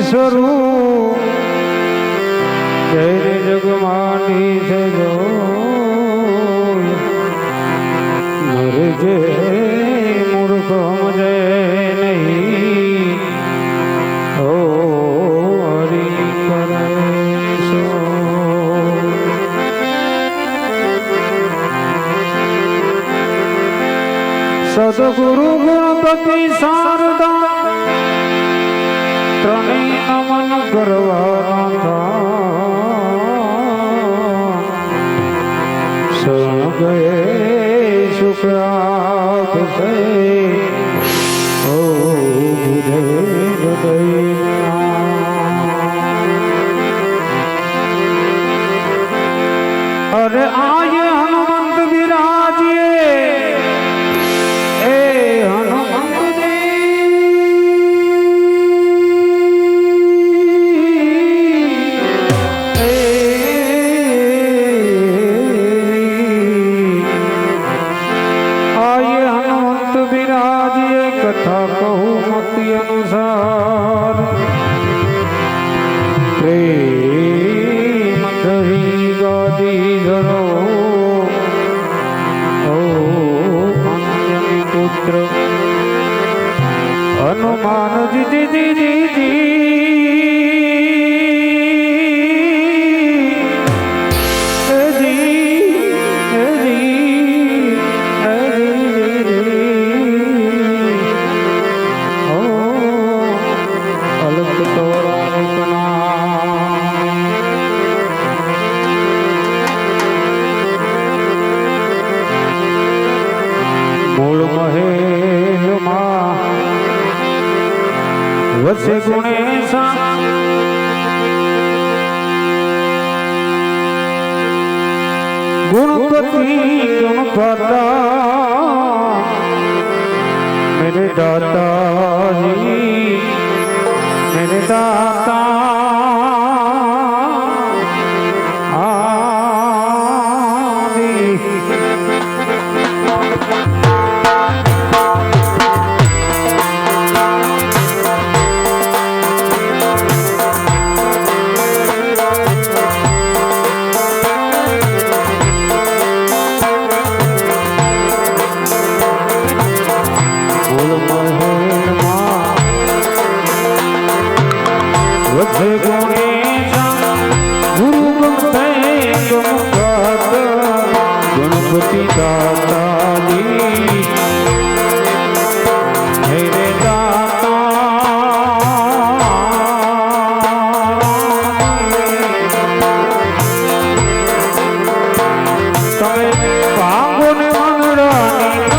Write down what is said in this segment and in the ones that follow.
સ્વરૂપ જય જગમાની છે જો મરજે મૂર્ખ સમજે નહીં ઓ હરી કરે સો સદગુરુ ગણપતિ શારદા ત્રણેય નમન કરવાના શરણ ગયે શુક્રાપ છે ઓ બુધે અરે આયે હનુમંત વિરાજીએ એ હનુમંત कथा कहूँ मति अनुसार प्रेम धरी गादी धरो ओ अंजनी पुत्र हनुमान जी जी जी जी वसे गुणेशा गुणपति गुणपता मेरे दाता जी मेरे दाता गणपति दाता दी मेरे दाता तमे भागो ने मंगरानी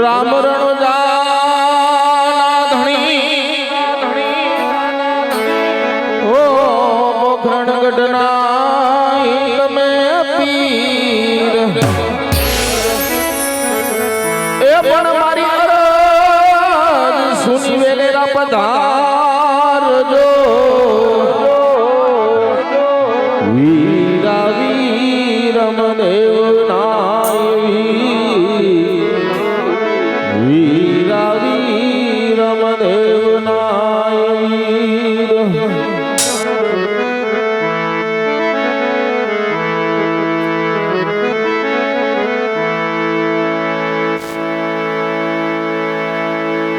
રામ રણુજા ધણી ઓ મોખરણ ગઢના તમે પીર એ પણ મારી અરજ સુની વેલેરા પધારજો વીરા વીરમ દેવ વીરા વીરમ દેવ નાય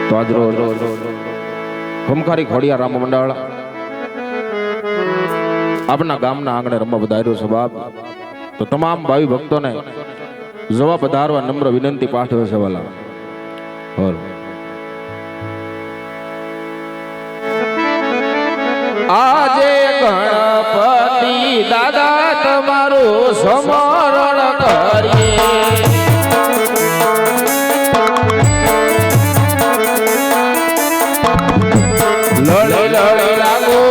તો આજ રોજ ખમખારી ખોડિયા રામ મંડળ આપના ગામના આંગણે રમવા વધાર્યો છે બાપ. તો તમામ ભાવિ ભક્તોને જવા પધારવા નમ્ર વિનંતી પાઠવે છે વાલા. આજે ગણપતિ દાદા તમારું સ્મરણ કરીએ લડે લડે લાગો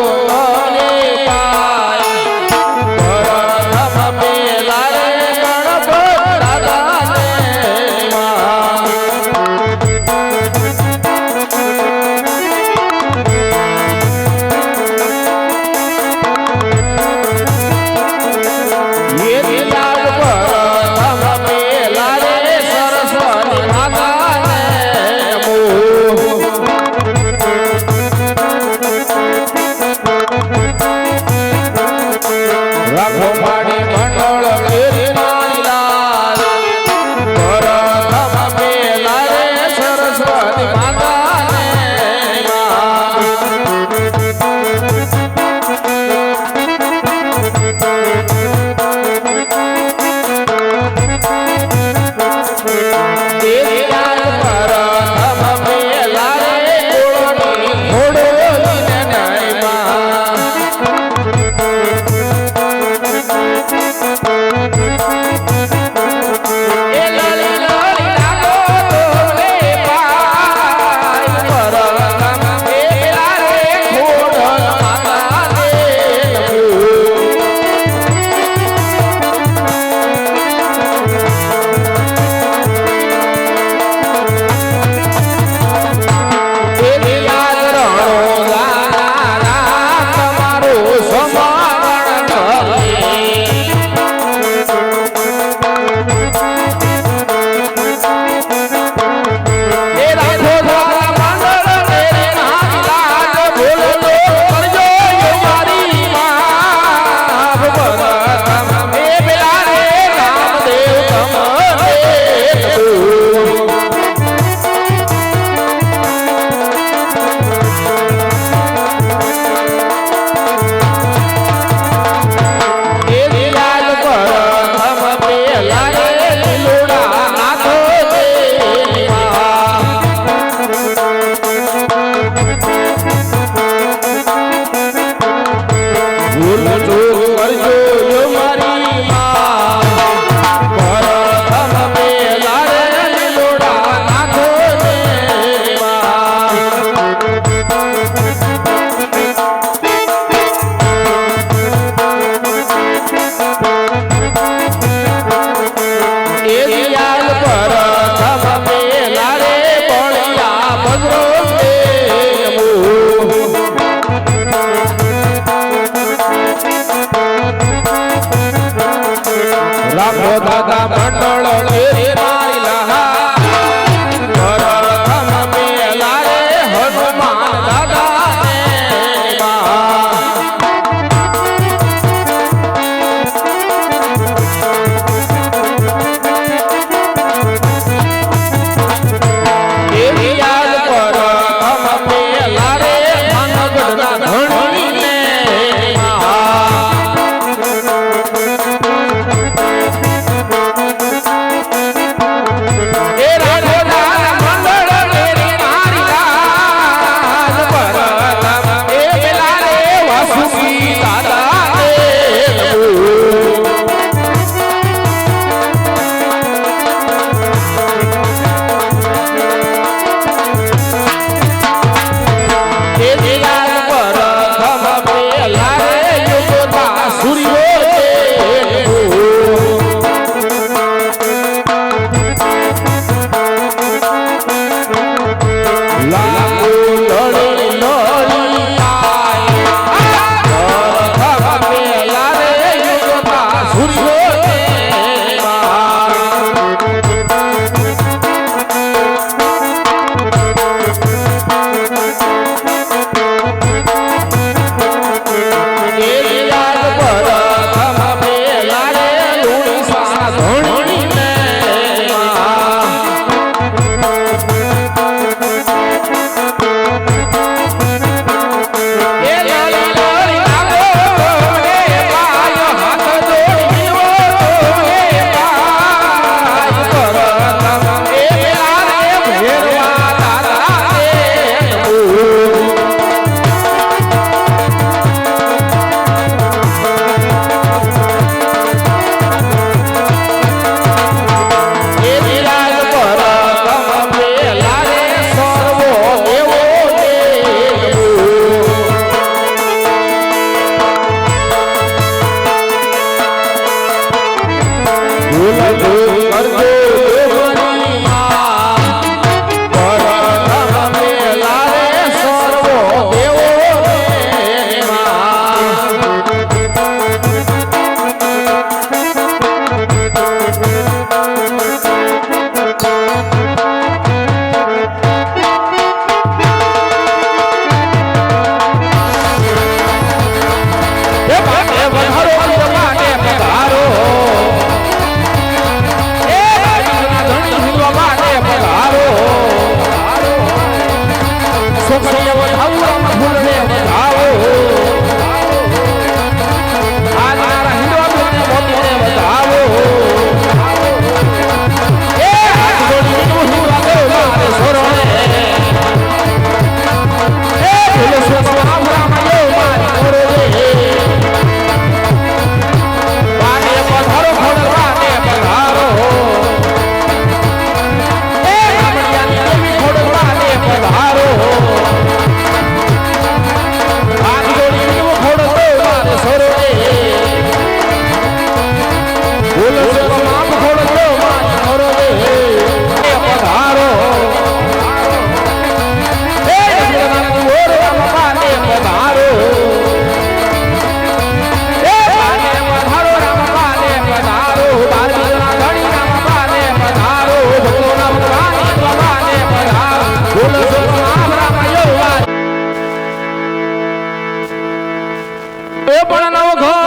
એ પણ નવ ઘણ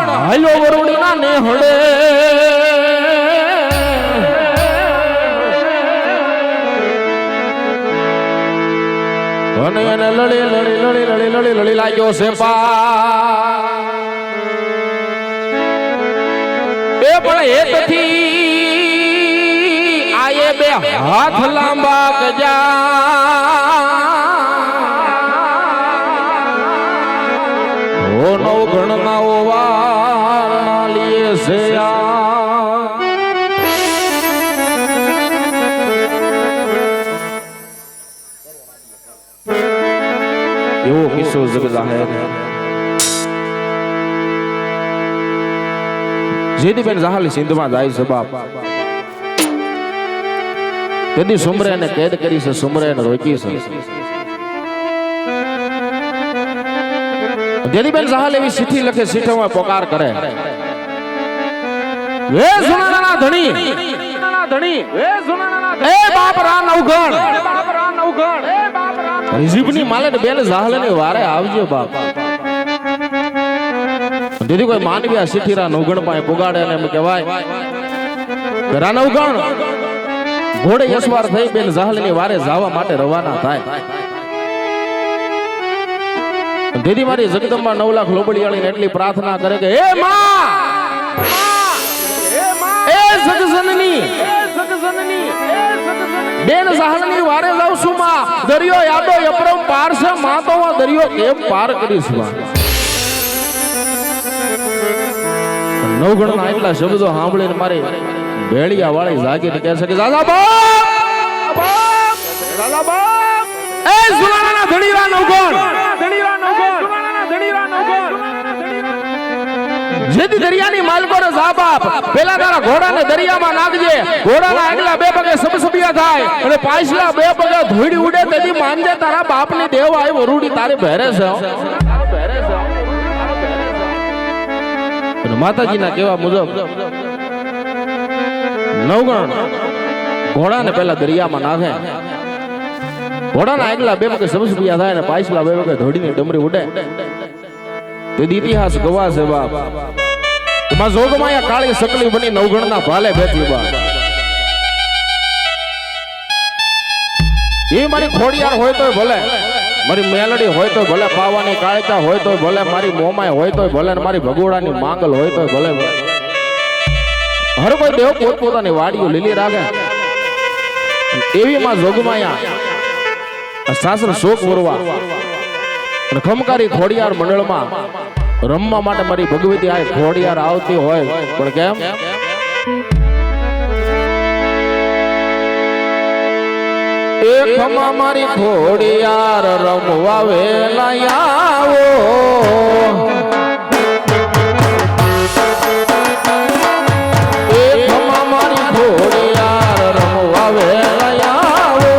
હાલો વરુડીના ને હળે અને એને લડી લાગ્યો છે પા એ પણ હેતથી આયે બે હાથ લાંબા કજા ઓ નવ ગણના ઓવાર ના લીએ છે એવો કિસ્સો જગ જાહેર જેદીબેન જહાલી સિંધમાં જાય છે બાપ તેથી સુમરે એને કેદ કરી છે સુમરે એને રોકી છે જેદીબેન જહાલ એવી ચિઠ્ઠી લખે ચિઠ્ઠીમાં પોકાર કરે વે સુનાના ધણી એ બાપ રા નવગણ રીજીબની માલે ને બેન જહાલે ને વારે આવજો બાપ દીદી કોઈ માનવી આ ચિઠ્ઠી રા નવગણ પાસે પુગાડે ને એમ કહેવાય રા નવગણ ઘોડે યશવાર થઈ બેન જહાલ ની વારે જવા માટે રવાના થાય દીદી મારી જગદંબા 9 લાખ લોબડિયાળી ને એટલી પ્રાર્થના કરે કે હે માં એ જગજનની બેન જહાલની વારે જાઉં છું માં દરિયો યાદો અપરમ પાર છે માં તો આ દરિયો કેમ પાર કરીશ માં નવગણના એટલા શબ્દો સાંભળીને મારી ભેળિયા વાળી જાગીને કહે છે કે દાદા બાપ એ સુનાના ધણીરા નવગણ જેથી દરિયાની માલકોને જા બાપ પેલા તારા ઘોડાને દરિયામાં નાખજે ઘોડાના આગલા બે પગે સબસબિયા થાય અને પાછલા બે પગે ધોઈડી ઉડે તેથી માનજે તારા બાપની દેવ આવી વરુડી તારે ભેરે છે માતાજીના કહેવા મુજબ નવગણ ઘોડાને પેલા દરિયામાં નાખે ઘોડાના આગલા બે પગે સબસબિયા થાય અને પાછલા બે પગે ધોડીની ડમરી ઉડે તે ઇતિહાસ ગવા છે બાપ માં જોગમાયા કાળી સકલી બની નવગણના ભાલે બેઠી બાપ એ મારી ખોડિયાર હોય તોય ભલે મારી મેલડી હોય તો ભલે પાવાની કાળતા હોય તો ભલે મારી મોમાય હોય તો ભલે મારી ભગોડાની માંગલ હોય તો ભલે હર કોઈ દેવ પોતપોતાની વાડીઓ લીલી રાખે એવી માં જોગમાયા સાસર શોક વરવા અને ખમકારી ખોડિયાર મંડળમાં રમવા માટે મારી ભગવતી આ ખોડિયાર આવતી હોય પણ કેમ એ ખમા મારી ખોડિયાર રમવા વેલા આવો એ ખમા મારી ખોડિયાર રમવા વેલા આવો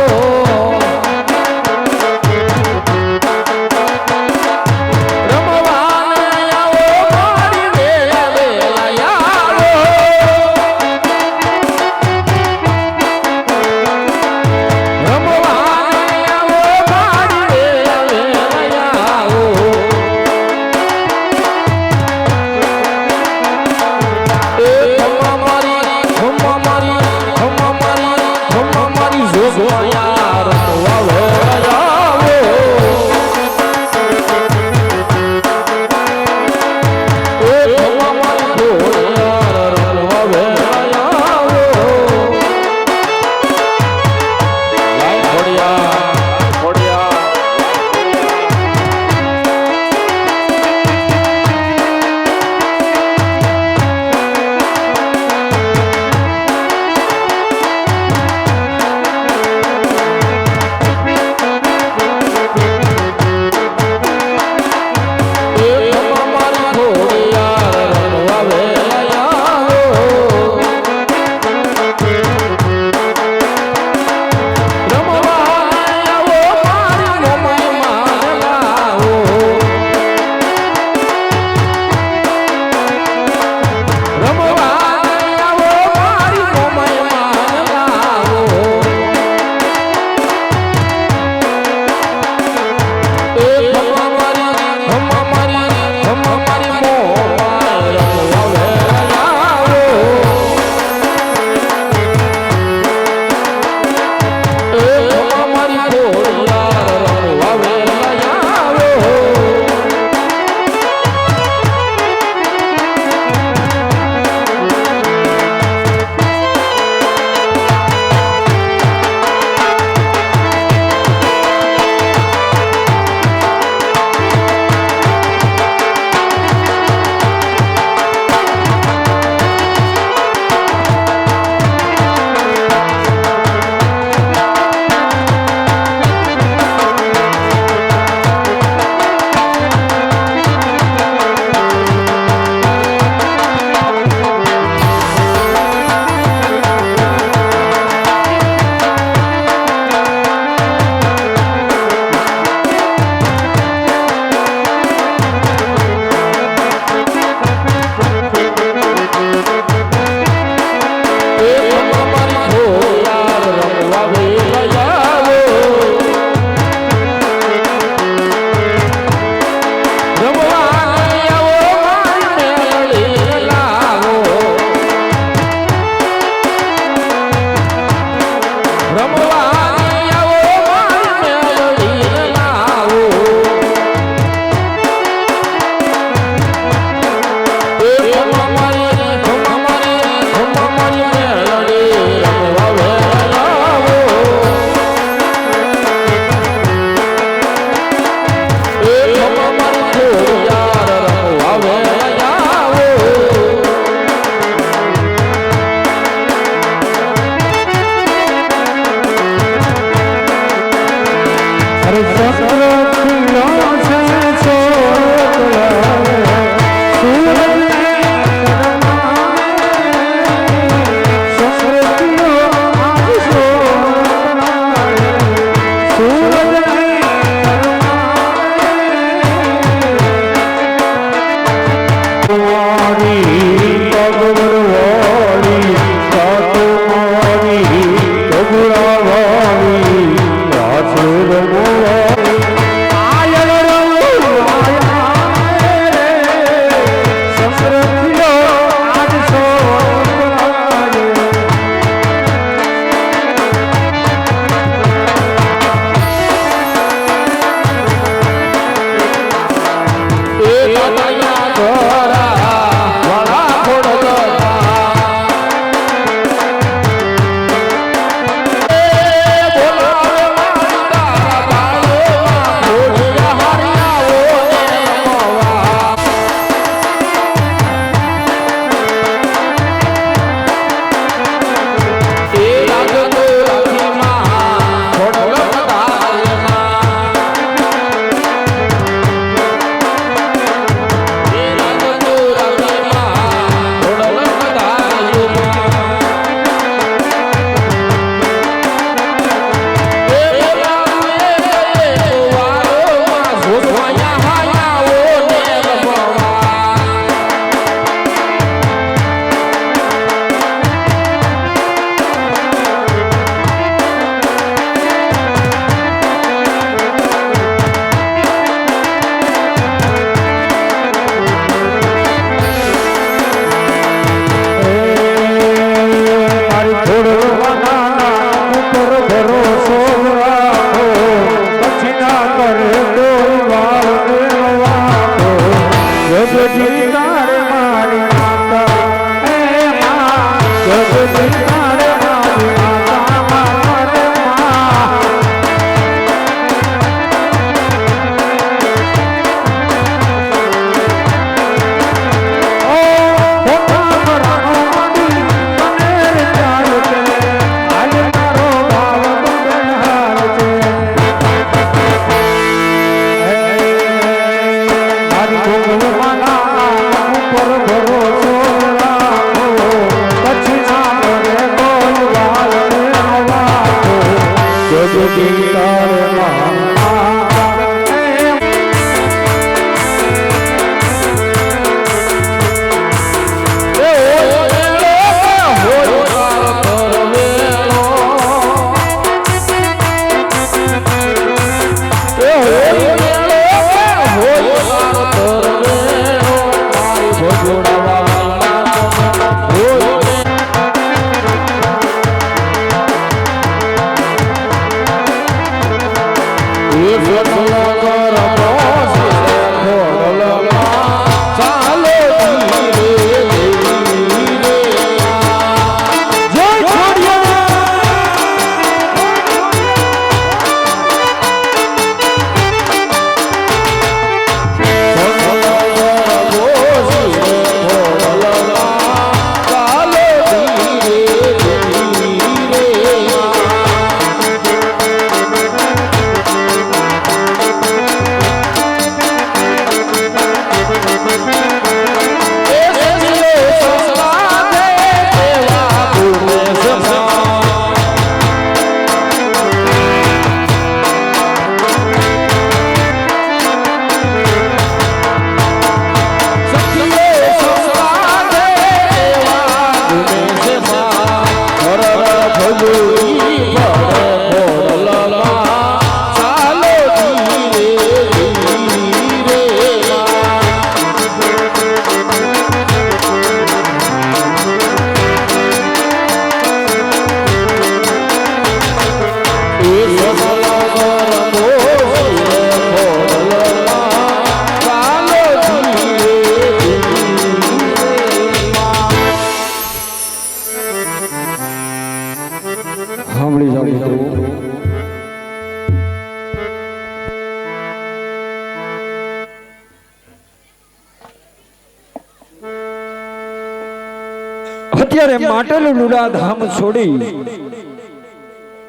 અત્યારે માટેલું રૂડા ધામ છોડી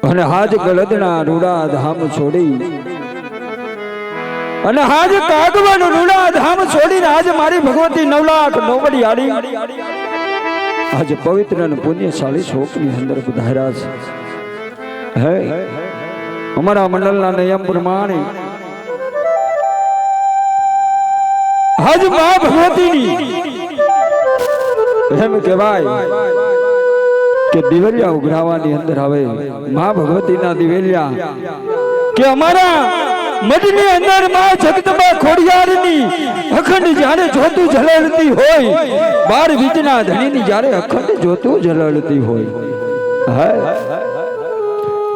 અને હાજ ગળદના રૂડા ધામ છોડી અને હાજ કાગવડ રૂડા ધામ છોડીને આજ મારી ભગવતી 9 લાખ નોબડી આડી આજે પવિત્ર અને પુણ્યશાળી શોકની અંદર પધાર્યા છે. હે અમારા મંડળના નિયમ પ્રમાણે આજ મા ભગવતીની એમ કહેવાય કે દિવેલિયા ઉઘરાવાની અંદર આવે મા ભગવતીના દિવેલિયા કે અમારા મઢની અંદર માં જગદંબા ખોડિયારની અખંડ જ્યારે જોતું ઝળહળતી હોય 12 વીટના ધણીની જ્યારે અખંડ જોતું ઝળહળતી હોય હે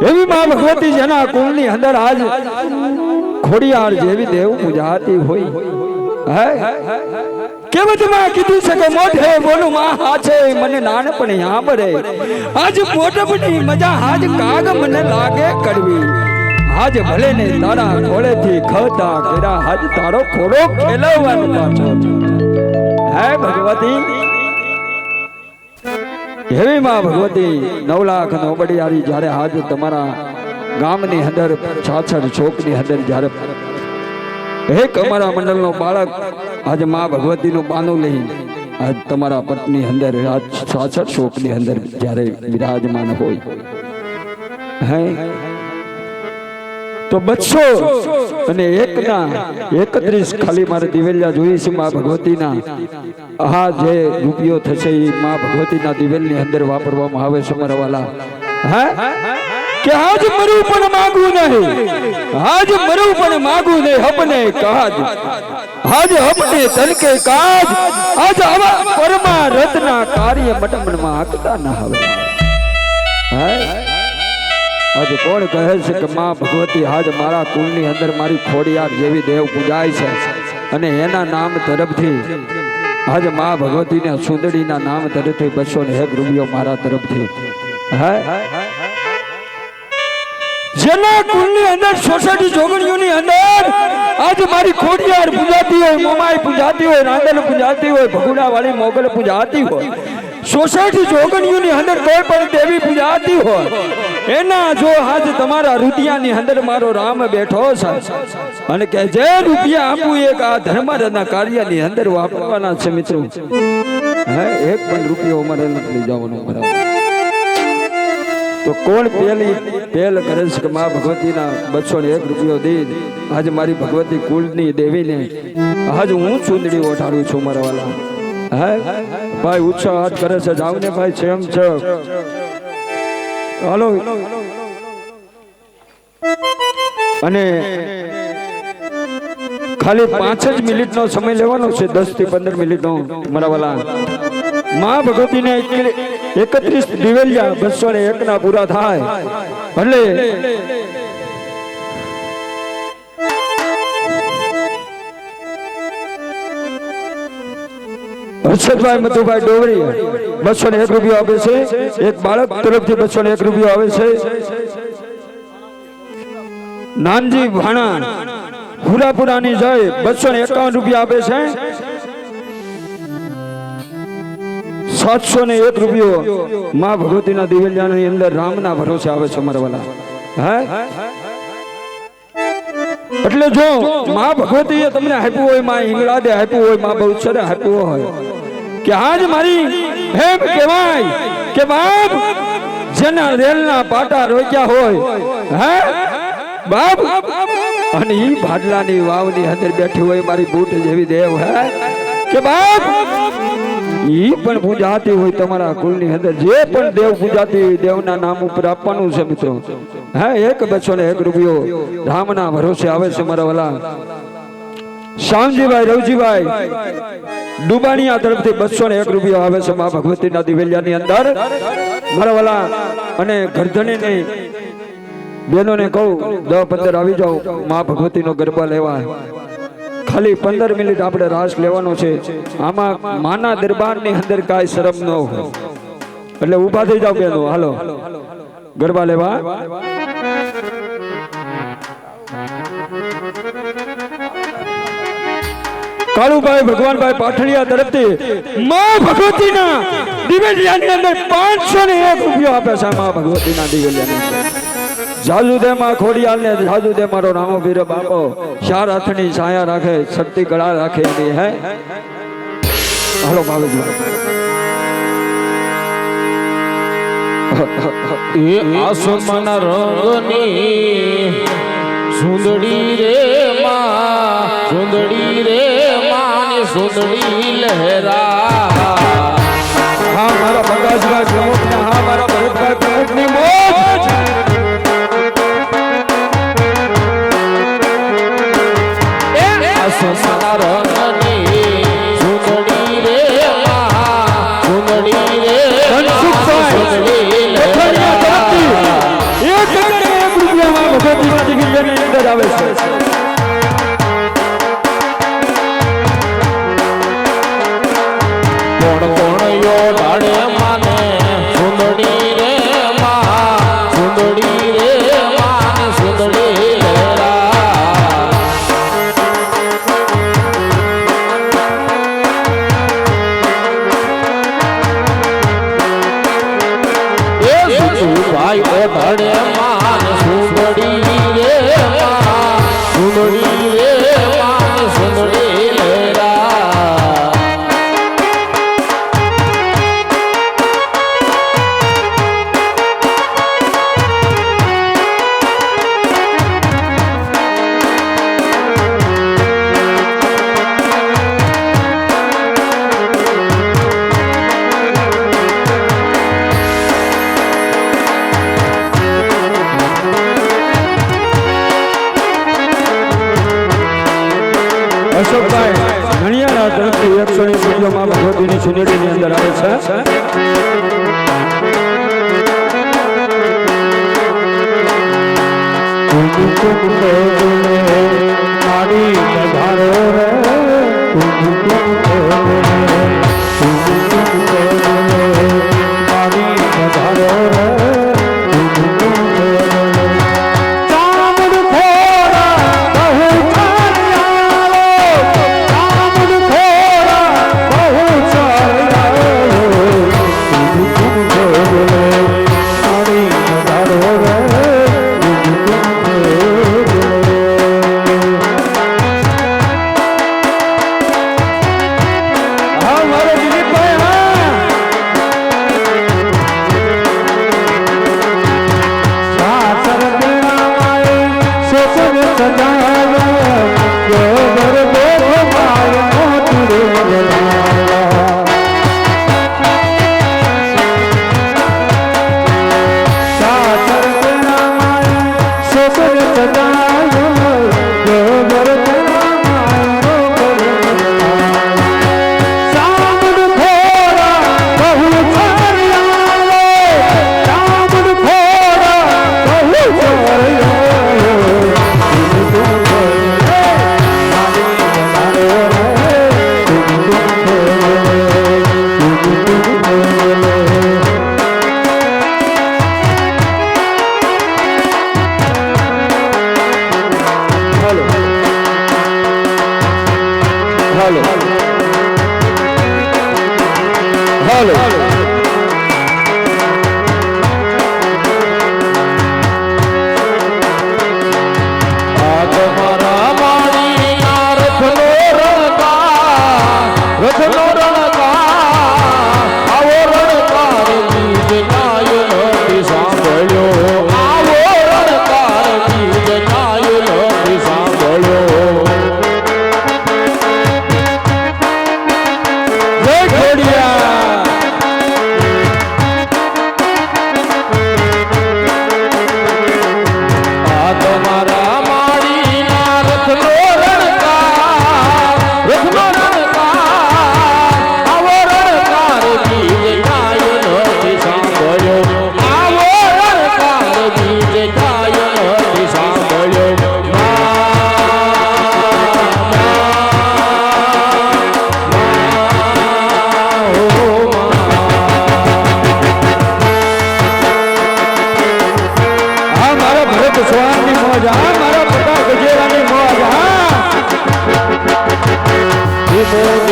એવી માં ભગવતી જેના કુળની અંદર આજ ખોડિયાર જેવી દેવ પૂજાતી હોય હે કેવતમાં કીધું છે કે મોઢે બોલું માં હાચે મને નાનપણ યામરે આજ મોટપની મજા આજ કાગ મને લાગે કરવી આજ ભલે ને તારા ખોળેથી ખતા કેરા આજ તારો ખોડો ખેલવાનો પાછો હે ભગવતી એવી માં ભગવતી 9 લાખ નોબડિયારી જ્યારે આજ તમારા ગામની અંદર છાછડ ચોકની અંદર જ્યારે એક અમારા મંડળનો બાળક આજે માં ભગવતીનું બાનું લઈ આજ તમારા પટની અંદર છાછડ ચોકની અંદર જ્યારે બિરાજમાન હોય હે તો 200 અને 31 ખાલી મારે દિવેલિયા જોઈ છે માં ભગવતીના આ જે રૂપિયો થશે એ માં ભગવતીના દિવેલની અંદર વાપરવામાં આવે છે મારા વાલા હે કે આજ મરું પણ માંગુ નહીં આજ મરું પણ માંગુ નહીં હપને કાજ આજ હપને તલકે કાજ આજ આવા પરમા રત્ના કાર્ય મટમણમાં આકતા ના આવે હે આજ કોણ કહે છે કે માં ભગવતી આજ મારા કુળની અંદર મારી ખોડિયાર જેવી દેવ પૂજાય છે અને એના નામ તરફથી આજ માં ભગવતીને સુંદડીના નામ તરફથી 201 રૂપિયો મારા તરફથી હે જેના કુળની અંદર સોસાયટી જોગણીઓની અંદર આજ મારી ખોડિયાર પૂજાતી હોય મોમાઈ પૂજાતી હોય રાંદલ પૂજાતી હોય ભગુડા વાળી મોગલ પૂજાતી હોય સોસાયટી જોગણીઓની અંદર કોઈ પણ દેવી પૂજાતી હોય એના જો આજ તમારા રૂપિયાની અંદર મારો રામ બેઠો છે અને કે જે રૂપિયા આપું એક આ ધર્મના કાર્યની અંદર વાપરવાના છે મિત્રો હે એક પણ રૂપિયો અમારે નથી લઈ જવાનો બરાબર તો કોણ પહેલ કરે છે કે માં ભગવતીના 201 રૂપિયો દઈ આજ મારી ભગવતી કુળની દેવીને આજ હું ચૂંદડી ઓઢાડું છું મારા વાલા હે ભાઈ ઉત્સાહ હાથ કરે છે જાવ ને ભાઈ છે એમ છે હાલો અને ખાલી 5 જ મિનિટનો સમય લેવાનો છે 10 થી 15 મિનિટનો મારા વાલા માં ભગવતીને 31 દિવેલિયા 201 ના પૂરા થાય એટલે હર્ષદભાઈ મધુભાઈ ડોવરી 201 રૂપિયા આપે છે એક બાળક તરફથી 201 રૂપિયા આવે છે નાનજી ભાણા પુરાપુરાની જય 251 રૂપિયા આપે છે 701 રૂપિયો માં ભગવતીના દિવેલિયાની અંદર રામના ભરોસે આવે છે મારા વાલા હે એટલે જો માં ભગવતીએ તમને આપ્યું હોય માં હિંગળાદે આપ્યું હોય માં બહુચરે આપ્યું હોય કે આજ મારી એમ કહેવાય કે બાપ જેના રેલના પાટા રોક્યા હોય હે બાપ અને ઈ ભાડલાની વાવની અંદર બેઠી હોય મારી બૂટ જેવી દેવ હે કે બાપ ઈ પણ પૂજાતી હોય તમારા કુળની અંદર જે પણ દેવ પૂજાતી હોય દેવના નામ ઉપર આપવાનું છે મિત્રો હે 201 રૂપિયો રામના ભરોસે આવે છે મારા વાલા શ્યામજીભાઈ રવજીભાઈ ડુબાણીયા તરફથી 201 રૂપિયા આવે છે માં ભગવતીના દિવેલિયાની અંદર મારા વાલા અને ગરધણીને બેનોને કહું 10-15 આવી જાઓ માં ભગવતીનો ગરબા લેવા ખાલી 15 મિનિટ આપણે રાસ લેવાનો છે આમાં માના દરબારની અંદર કાંઈ શરમ ન હોય એટલે ઊભા થઈ જાવ બેનો હાલો ગરબા લેવા કાળુભાઈ ભગવાનભાઈ પાઠણિયા તરફથી માં ભગવતીના દિવેલિયાની અંદર 501 રૂપિયો આપે છે માં ભગવતીના દિવેલિયાની અંદર જાજુદે માં ખોડિયાલ ને જાજુદે મારો રામો વીર બાપો ચાર હાથની છાયા રાખે શક્તિ ગળા રાખે એની હે હાલો ભાવેશભાઈ એ આસમાન રંગની સુંદડી રે માં સુંદડી રે માની સુંદડી લહેરા હા મારા પ્રકાશભાઈ પ્રમુખ ને હા મારા ભરતભાઈ પ્રમુખ ની મોજ આસમાન રંગની સુંદડી રે માં સુંદડી રે સુંદડી લહેરા ભગવતીના દિવ્યની અંદર આવે છે કોણ કોણ યો ડાળે માને સુંદડી રે માં સુંદડી રે માને સુંદડી લહેરા એ સુતુ ભાઈ ઓ ડાળે માને સુંદડી રે માં સુંદડી રે માને સુંદડી લહેરા અશોકભાઈ ઘણિયાના તરફથી 120 રૂપિયામાં ભગવતીની સુંદડીની અંદર આવે છે મારી ધારો રે મારી ધારો રે Oh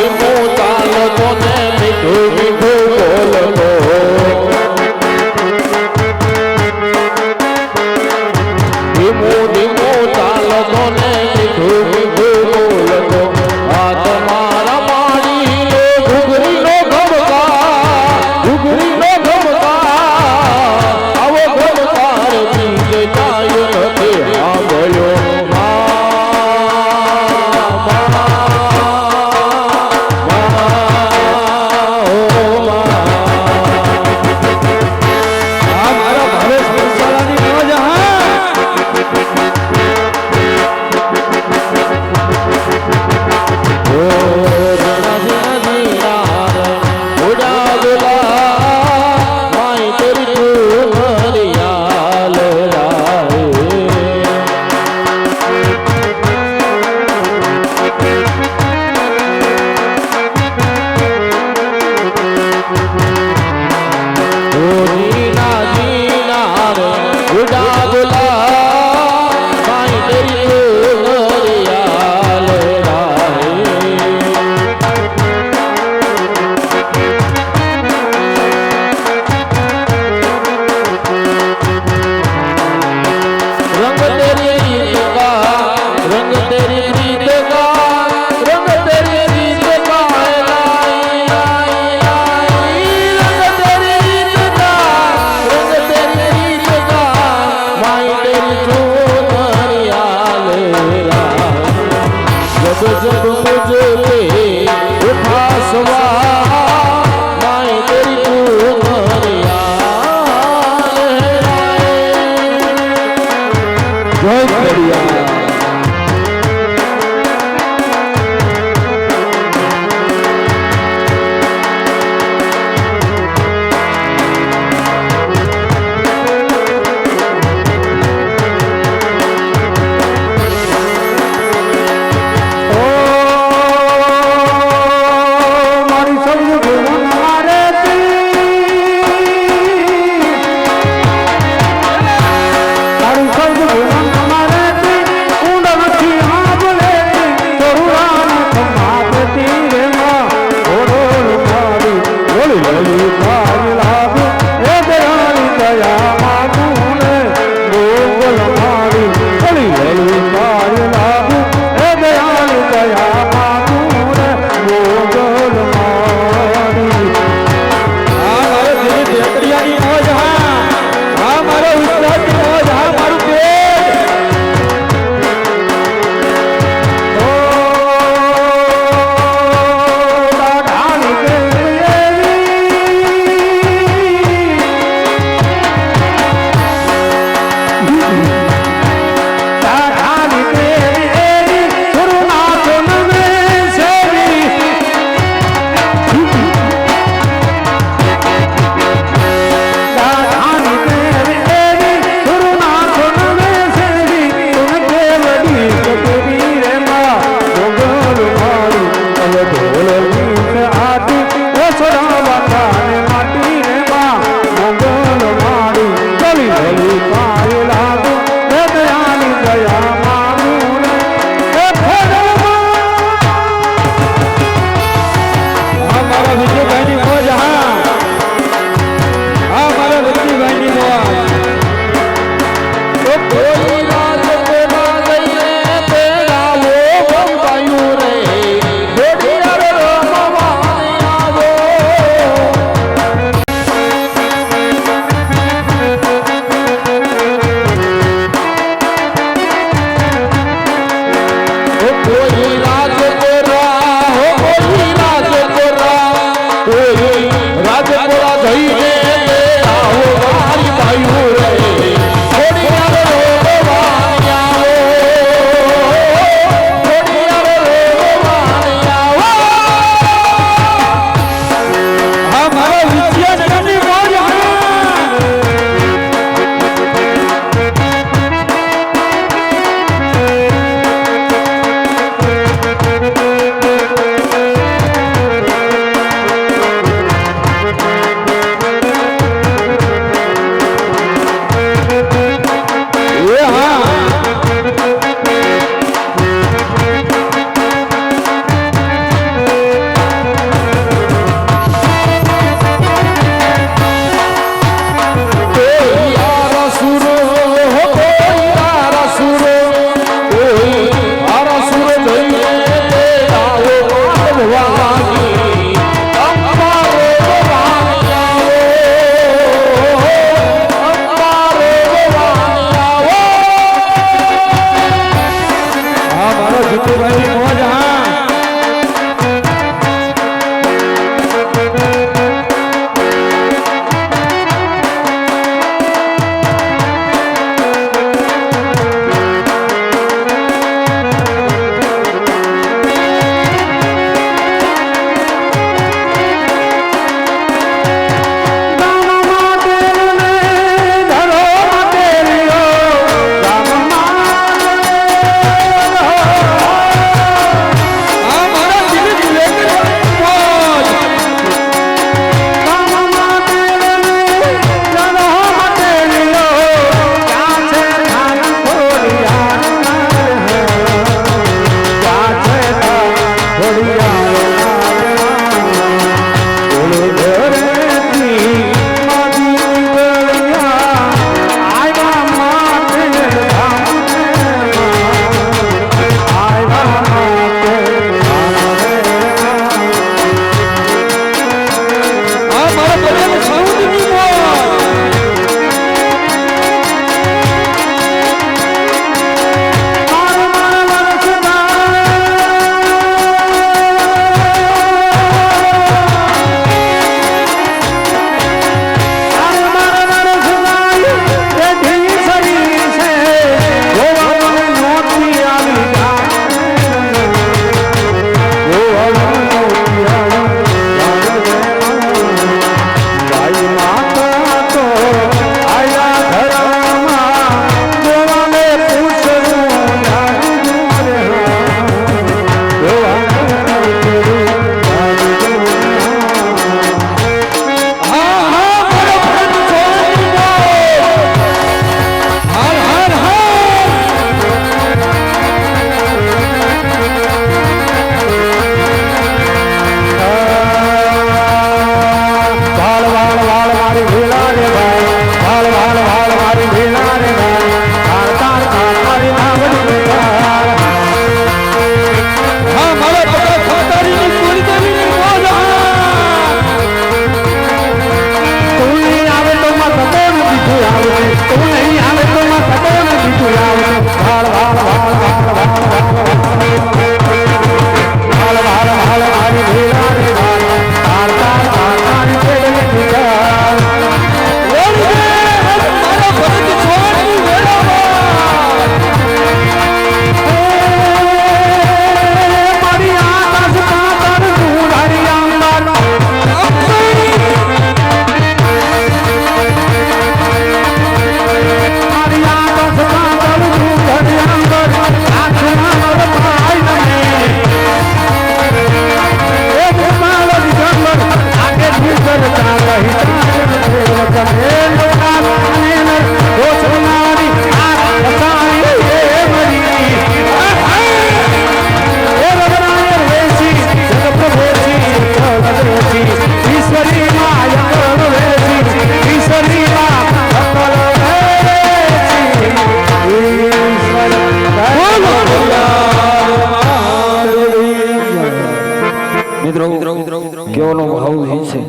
કેવાનો ભાવ એ છે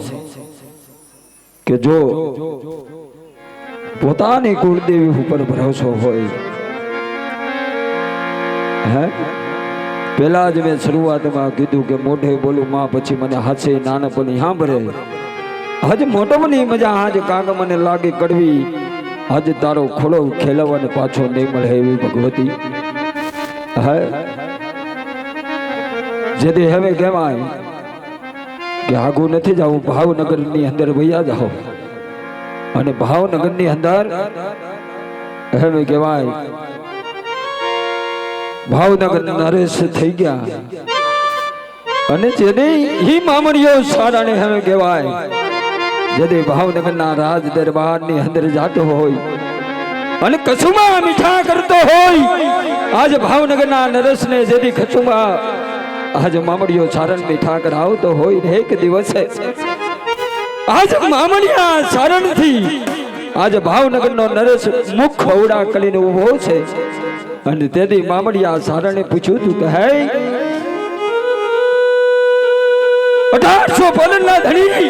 કે જો પોતાની કુળદેવી ઉપર ભરોસો હોય, હે પેલા જ મેં શરૂઆતમાં કીધું કે મોઢે બોલું માં પછી મને હાથે નાનપણી સાંભળે. હજ મોટમની મજા આજ કાગ મને લાગે કડવી, હજ તારો ખોળો ખેલવાને પાછો નહીં મળે એવી ભગવતી. હે જેથી હવે કહેવાય કે આગું નથી જાવું, ભાવનગર ની અંદર વૈયા જાઓ અને ભાવનગર ની અંદર હવે કહેવાય ભાવનગર નરેશ થઈ ગયા અને જેની હી મામણીઓ સારાને હવે કહેવાય જેથી ભાવનગર ના રાજ દરબાર ની અંદર જાતો હોય અને કસુમાં મીઠા કરતો હોય, આજ ભાવનગર ના નરેશ ને જેથી કસુમાં આજ મામડીઓ સારણ મીઠા કરાવતો હોય ને એક દિવસે આજ મામડિયા સારણ થી આજ ભાવનગર નો નરેશ મુખ ખવડા કરીને ઉભો છે અને તેથી મામડિયા સારણે પૂછ્યું તું કે હે 1800 પલના ધણી,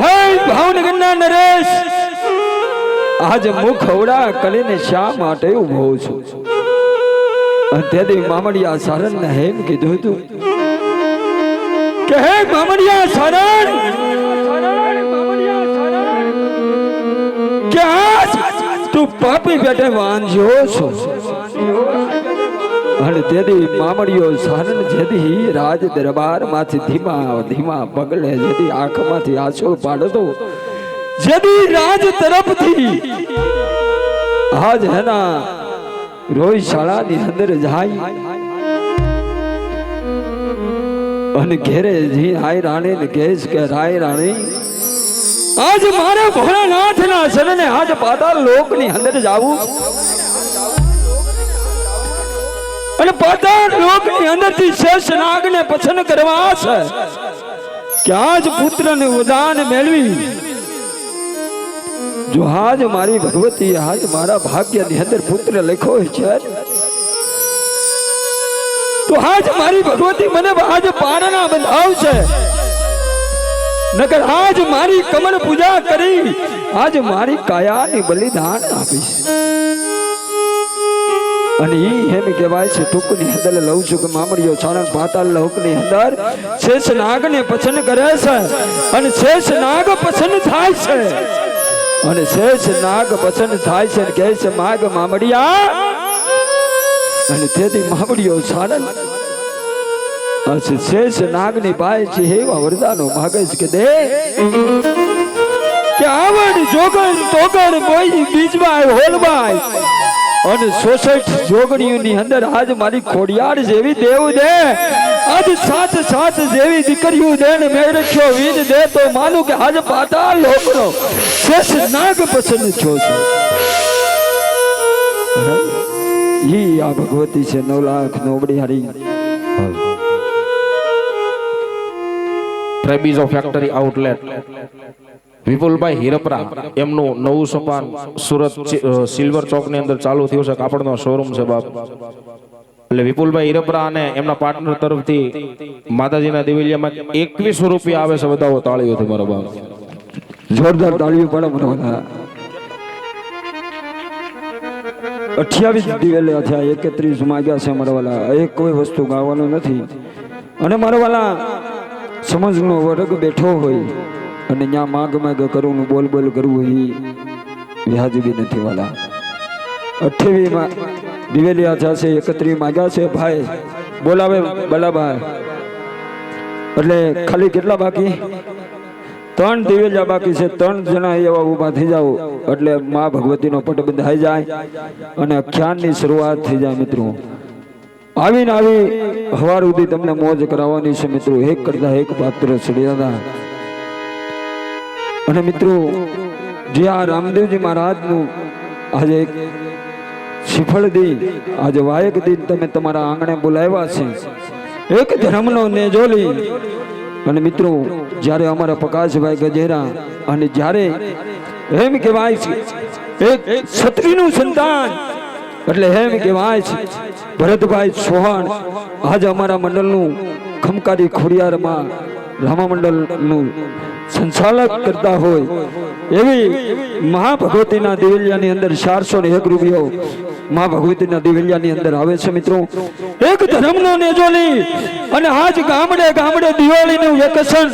હે ભાવનગર ના નરેશ આજ મુખ ખવડા કરીને શા માટે ઉભો છું? તેથી મામડિયા સારણ ને હેમ કીધું હતું કે હે મામડિયા સારણ કે આજ તું પાપી બેટે વાંજો છો અને તેથી મામડિયો સારણ જેથી રાજ દરબાર માંથી ધીમા ધીમા પગલે જેથી આંખમાંથી આંસુ પાડતો જેથી રાજ તરફથી આજ હેના રોજ શાળાની અંદર જાય અને ઘેરે જી આય રાણી ને કહેશ કે રાય રાણી આજ મારે ભોળાનાથ ના શરણે આજ પાતાળ લોક ની અંદર જાવું અને પાતાળ લોક ની અંદર થી શેષ નાગ ને પસંદ કરવા છે કે આજ પુત્ર ને ઉદાન મેળવી જો આજ મારી ભગવતી આજ મારા ભાગ્ય ની અંદર પુત્ર લખ્યો છે તો આજ મારી ભગવતી મને આજ પારણા બંધાવશે નકર આજ મારી કમળ પૂજા કરી આજ મારી કાયાની બલિદાન આપીશ અને ઈ એમ કહેવાય છે ટૂંકની અંદર લઉં છું કે મામડિયો સારણ પાતાળ લોકની અંદર શેષ નાગ ને પસંદ કરે છે અને શેષ નાગ પસંદ થાય છે અને શેષ નાગ પસંદ થાય છે કહે છે માગ મામડિયા અને તેથી મામડિયો સારણ શેષ નાગ ની પાય છે એવા વરદાનો માગે છે કે દે કે આવડ જોગણ તોગણ કોઈ બીજબાય હોલબાય અને 66 જોગણીઓની અંદર આજ મારી ખોડિયાર જેવી દેવ દે આજ સાત સાત જેવી દીકરીઓ દે ને મેં રખ્યો વીજ દે તો માનું કે આજ પાતાળ લોકનો શેષ નાગ પસંદ છો છે ઈ આ ભગવતી છે 9 લાખ નોબડી હારી ટ્રેબીઝો ફેક્ટરી આઉટલેટ વિપુલભાઈ હિરપરા એમનું નવું સોપાન સુરત સિલ્વર ચોક ની અંદર ચાલુ થયું છે કાપડનો શોરૂમ છે બાપ એટલે વિપુલભાઈ હિરપરા અને એમના પાર્ટનર તરફથી માતાજીના દિવેલિયામાં 2100 રૂપિયા આવે છે બધાઓ તાળીઓથી મારો બાપ જોરદાર તાળીઓ પડે મને 28 દિવેલિયા થયા 31 માંગ્યા છે મારા વાલા એક કોઈ વસ્તુ ગાવાનું નથી અને મારા વાલા સમજનો વર્ગ બેઠો હોય અને ત્યાં માગ માગ કરવું બોલ બોલ કરવું એ વ્યાજબી નથી વાલા 28 માં દિવેલિયા થશે 31 માંગ્યા છે ભાઈ બોલાવે બલાભાઈ એટલે ખાલી કેટલા બાકી 3 દિવેલિયા બાકી છે 3 જણા એવા ઊભા થઈ જાવ એટલે માં ભગવતીનો પટ બંધાઈ જાય અને અખ્યાનની શરૂઆત થઈ જાય મિત્રો આવીને આવી હવાર સુધી તમને મોજ કરાવવાની છે મિત્રો એક કરતા એક પાત્ર ચડ્યા અને મિત્રો જે આ રામદેવજી મહારાજનું આજે એક શ્રીફળ દી આજે વાયક દિન તમે તમારા આંગણે બોલાવ્યા છે એક ધર્મનો નેજોલી અને મિત્રો જ્યારે અમારા પ્રકાશભાઈ ગજેરા અને જ્યારે એમ કહેવાય છે એક ક્ષત્રિયનું સંતાન એટલે એમ કહેવાય છે ભરતભાઈ ચૌહાણ આજે અમારા મંડળનું ખમકારી ખોડિયારમાં રામા મંડળનું સંચાલક કરતા હોય એવી મહાભગવતીના દિવેલિયાની અંદર 401 રૂપિયો મહાભગવતીના દિવેલિયાની અંદર આવે છે મિત્રો એક ધર્મનો નેજોલી અને આજ ગામડે ગામડે દિવાળીનું વેકેશન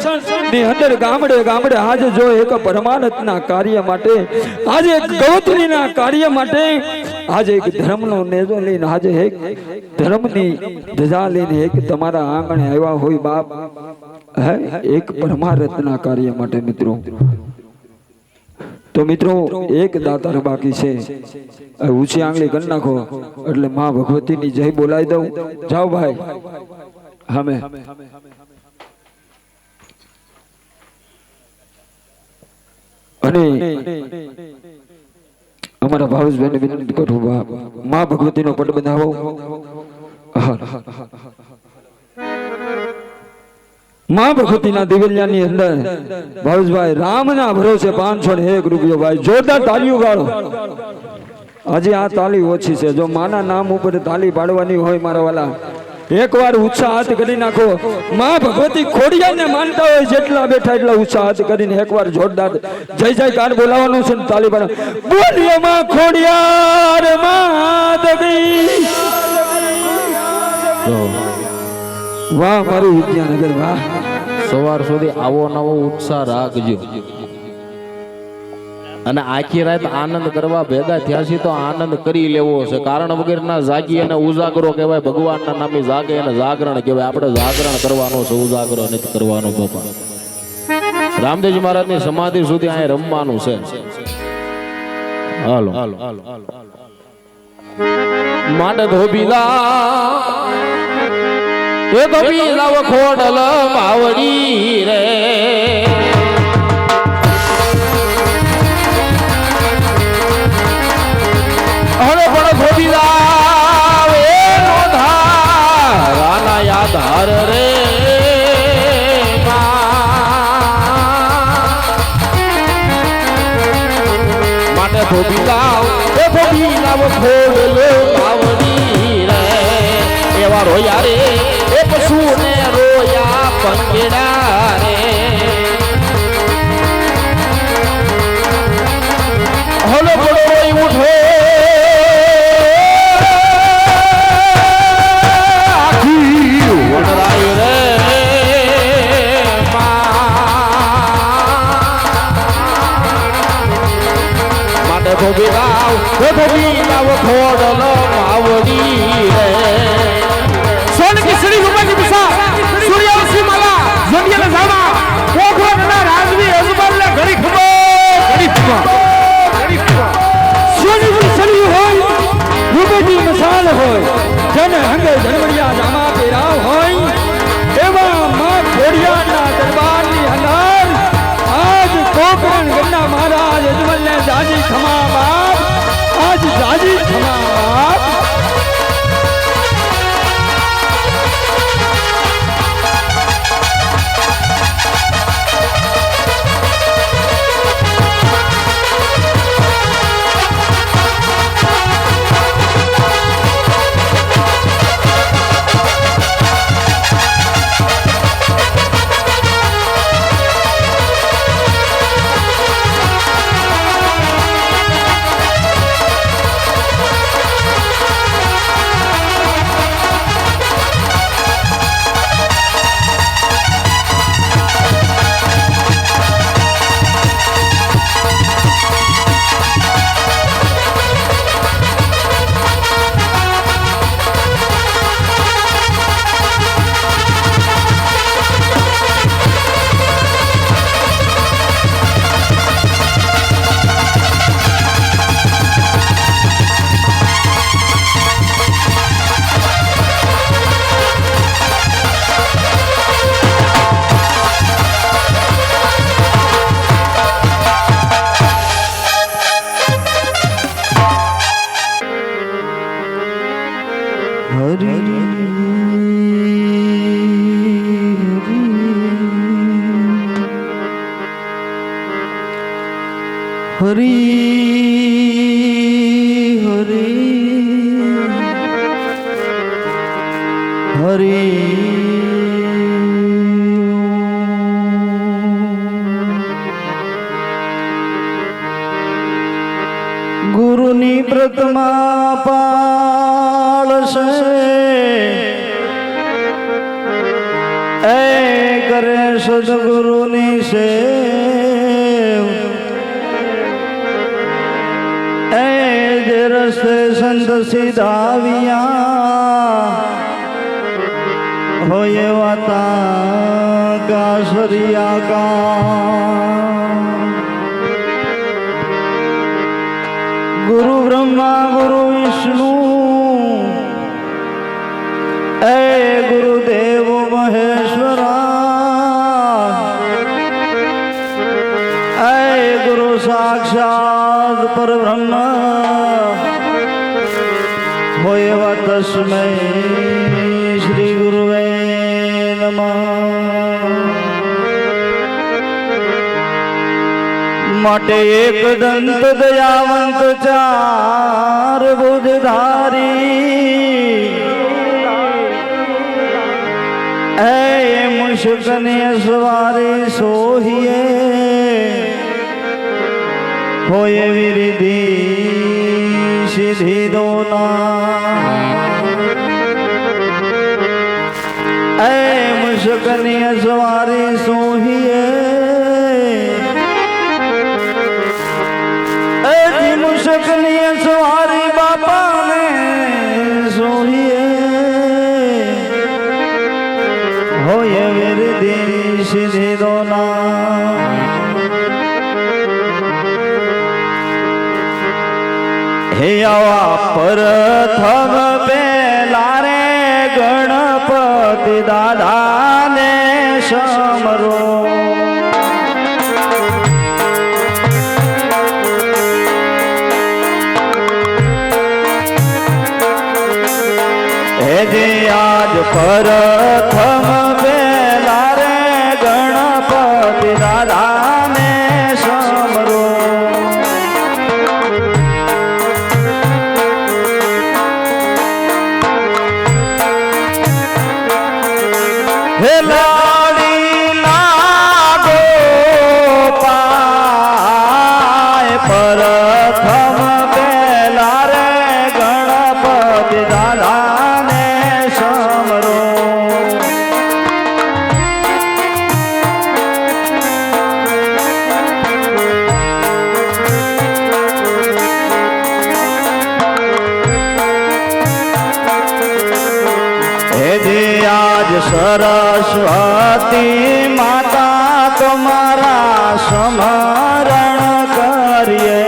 ની અંદર ગામડે ગામડે આજ જો એક પરમાનંદના કાર્ય માટે આજે એક ગૌતમીના કાર્ય માટે આજે એક ધર્મનો નેજો લઈને આજે એક ધર્મની ધજા લઈને એક તમારા આંગણે આવ્યા હોય બાપ હે એક પરમારથના કાર્ય માટે મિત્રો તો મિત્રો એક દાતાર બાકી છે ઊંચી આંગળી કરી નાખો એટલે માં ભગવતીની જય બોલાવી દઉં જાઓ ભાઈ હમે અને અમારા ભાવેશભાઈને વિનંતી કરું માં ભગવતીનો પટ બંધાવો માં ભગવતીના દિવેલિયાની અંદર ભાવેશભાઈ રામના ભરોસે 501 રૂપિયો ભાઈ જોરદાર તાળીઓ ગાળો આજે આ તાળી ઓછી છે જો માના નામ ઉપર તાળી પાડવાની હોય મારા વાલા એકવાર ઉત્સાહ હાથ કરી નાખો માં ભગવતી ખોડિયારને માનતા હોય જેટલા બેઠા એટલા ઉત્સાહ હાથ કરીને એકવાર જોરદાર જય જયકાર બોલાવવાનું છે ને તાળી પાડવા બોલીએ માં ખોડિયાર માત કી જો વાહ મારું વિદ્યાનગર વાહ. સવાર સુધી આવો નવો ઉત્સાહ રાખજો અને આખી રાત આનંદ કરવા ભેગા થયા છીએ તો આનંદ કરી લેવો છે. કારણ વગરના જાગી અને ઉજાગરો કહેવાય. ભગવાનના નામે જાગે અને જાગરણ કહેવાય. આપણે જાગરણ કરવાનો છે, ઉજાગરો નથી કરવાનો. બાપા રામદેવજી મહારાજની સમાધિ સુધી અહીં રમવાનું છે. હાલો માટે ધોબીલા એ ધોબીલા ખોડલ માવડી રે હરે પણ ધોબીલા એ નો ધારાના યાધાર રે માટે ધોબીલા એ ધોબીલા ખોડલ માવડી રે એવા રોયા રે એ પશુ ને રોયા પંગેડા રે હલો પડો રોઈ ઉઠો આખી વનરાય રે માટે ધોબીલાવ ખોડલ માવડી રે સોન की सड़ी गुमा की दिशा सूर्यवंशी माला जंडियाला जावा कोखराना राजवी अजमलने घड़ी खबो સોની की सड़ी હોય રૂપેજી મસાલ હોય જન હંગે ધનવડિયા જામા પહેરાવ હોય એવા માં ખોડિયાના દરબારની અંદર આજ કોકણ ગન્ના મહારાજ અજમલને જાજી ખમા બાપ આજ જાજી ખમા બાપ હરી ગુરુની પ્રતિમા પાળશે એ કરે સદગુરુની સેવ એ જે રસ્તે સંત સીધાવ્યા હોય વાતા કાસરિયા કા ગુરુ બ્રહ્મા ગુરુ વિષ્ણુ એ ગુરુદેવ મહેશ્વરા એ ગુરુ સાક્ષાત પરબ્રહ્મ હોય એવા તસ્મૈ શ્રી ગુરુવે નમઃ માટે એક દંત દયાવંત ચાર બુધધારી એ મુશ્કને સવારી સોહિએ હોય વિરિધિ સિદ્ધિ દોના મુશકની સવારી સોહીએ મુશકની સવારી બાપાને સોહીએ હોય વીર દેવી સીધી દોના હે આવા પ્રથમ પેલા રે ગણપતિ દાદાને સમરો હે જે આજ પ્રથમ પેલા રે ગણપતિ દાદાને સમરો હે લાડી લાગો પાય પ્રથમ પેલા રે ગણપતિ દાદાને સમરો હે જે આજ સરસ્વતી માતા તમારા સ્મરણ કરીએ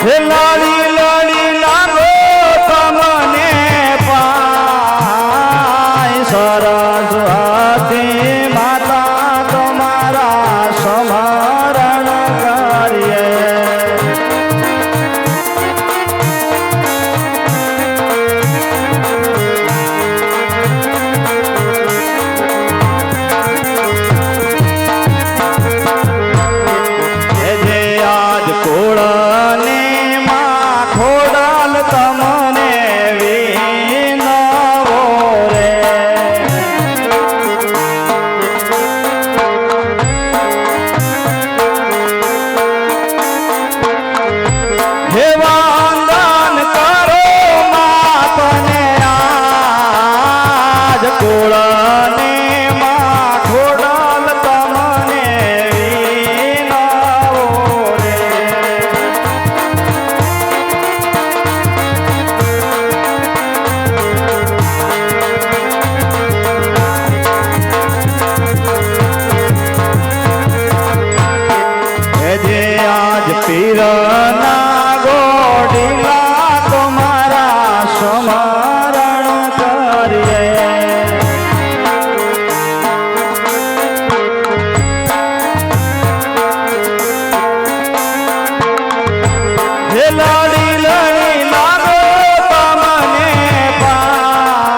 હે લાડી લાડી લાગો તમને પાય સરસ્વતી માતા તમારા સ્મરણ કરીએ હે જે આજ કોળને માં ખોડાલ તમને વિનવો રે હે વંદન કરો માતને આજ કોળને માં ખોડાલ તમને વિનવો રે હે જે આજ પીરના ગોડીલા તમારા સ્મરણ કરીએ હે લાડી લાડી લાગો તમને પાય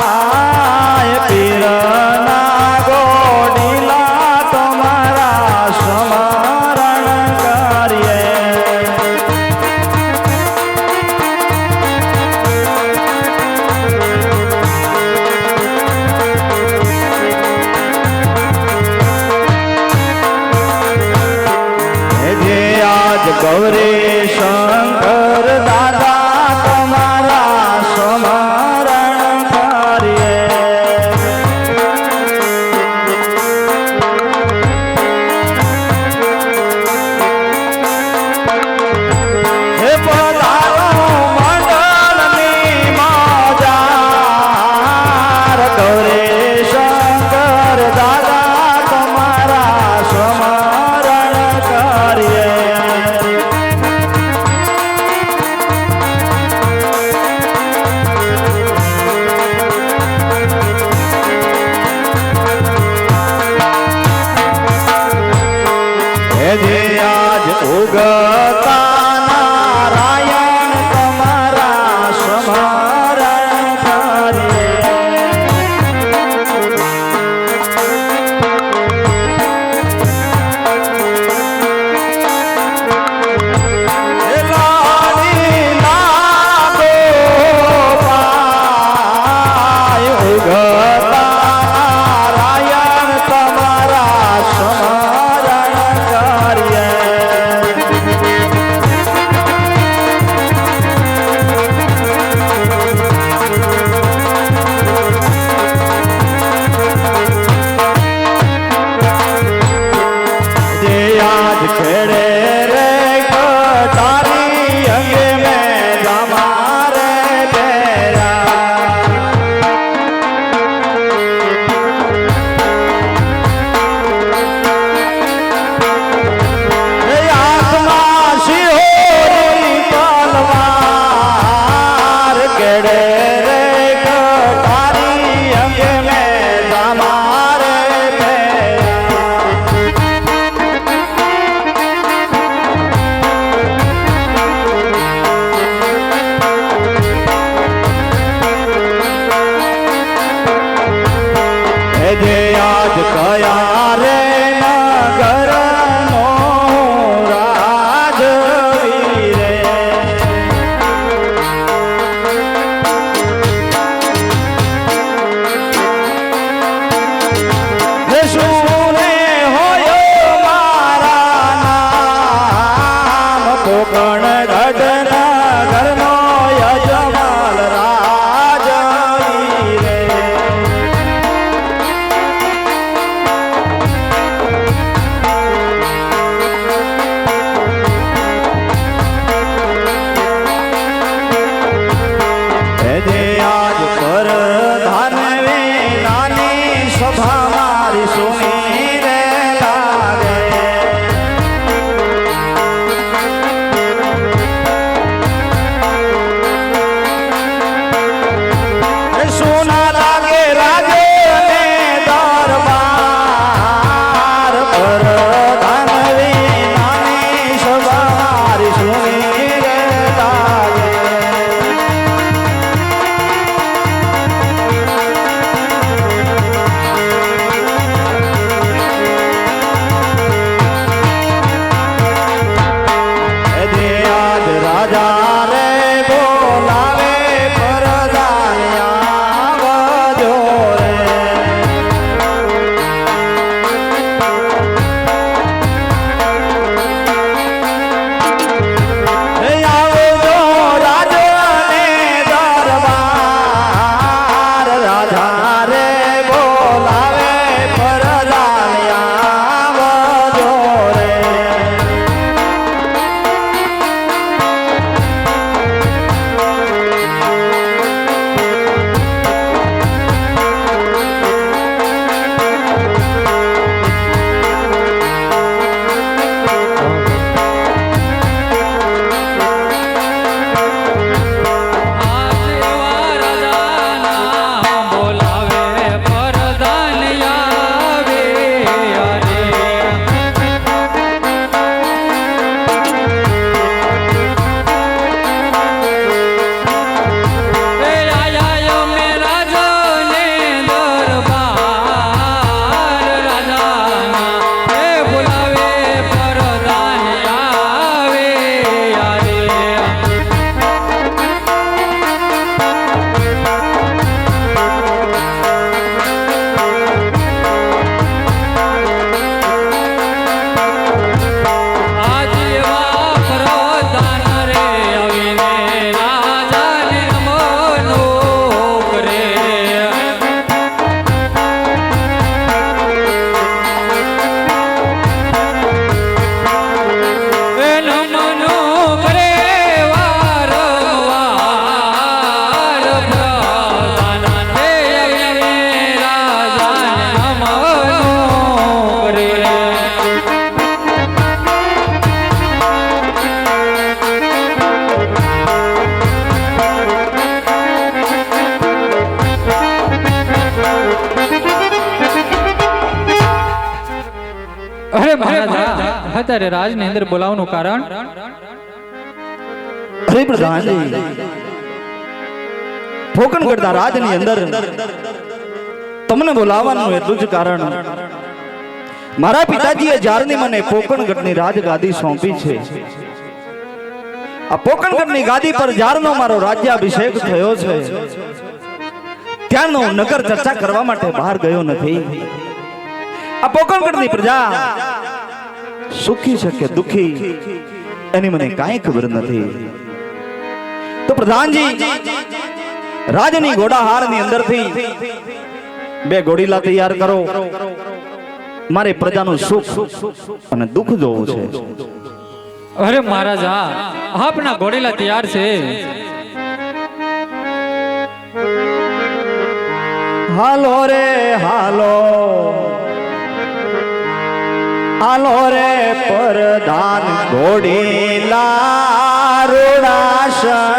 પીરના ગોડીલા તમારા સ્મરણ કરીએ. હે જે આજ ગૌરી શંકર દાદા તમારા સ્મરણ કરીએ હે પધારો મંડળની મજાર ગૌરી શંકર દાદા તમારા સ્મરણ કરીએ પોકણ ગઢના ઘરનો યજમાલ રાજ રે જે આજ પર ધાનવે નાની સભા મારી સુની રે લાગે સોના લાગે રાજે ને દરબાર પર ધાનવે નાની સભા મારી સુની રે લાગે રાજા રે બોલાવે પરદાનિયા વજો રે આવજો રાજને દરબાર રાજા રે બોલાવે પરદાનિયા વજો રે અરે મહારાજા અત્યારે રાજની અંદર બોલાવવાનું કારણ અરે પ્રધાનજી ફોકણગઢના રાજની અંદર તમને બોલાવવાનું એટલું જ કારણ મારા પિતાજીએ જ્યારની મને પોકણગઢની રાજગાદી સોંપી છે આ પોકણગઢની ગાદી પર જ્યારનો મારો રાજ્યાભિષેક થયો છે ત્યાંનો નગર ચર્ચા કરવા માટે બહાર ગયો નથી આ પોકણગઢની પ્રજા સુખી છે કે દુખી એની મને કાંઈ ખબર નથી તો પ્રધાનજી રાજની ઘોડાહારની અંદરથી બે ઘોડીલા તૈયાર કરો મારે પ્રજાનું સુખ અને દુઃખ જોવું છે અરે મહારાજા આપના ઘોડીલા તૈયાર છે હાલો રે હાલો હાલો રે પરધાન ઘોડીલા રૂડાશા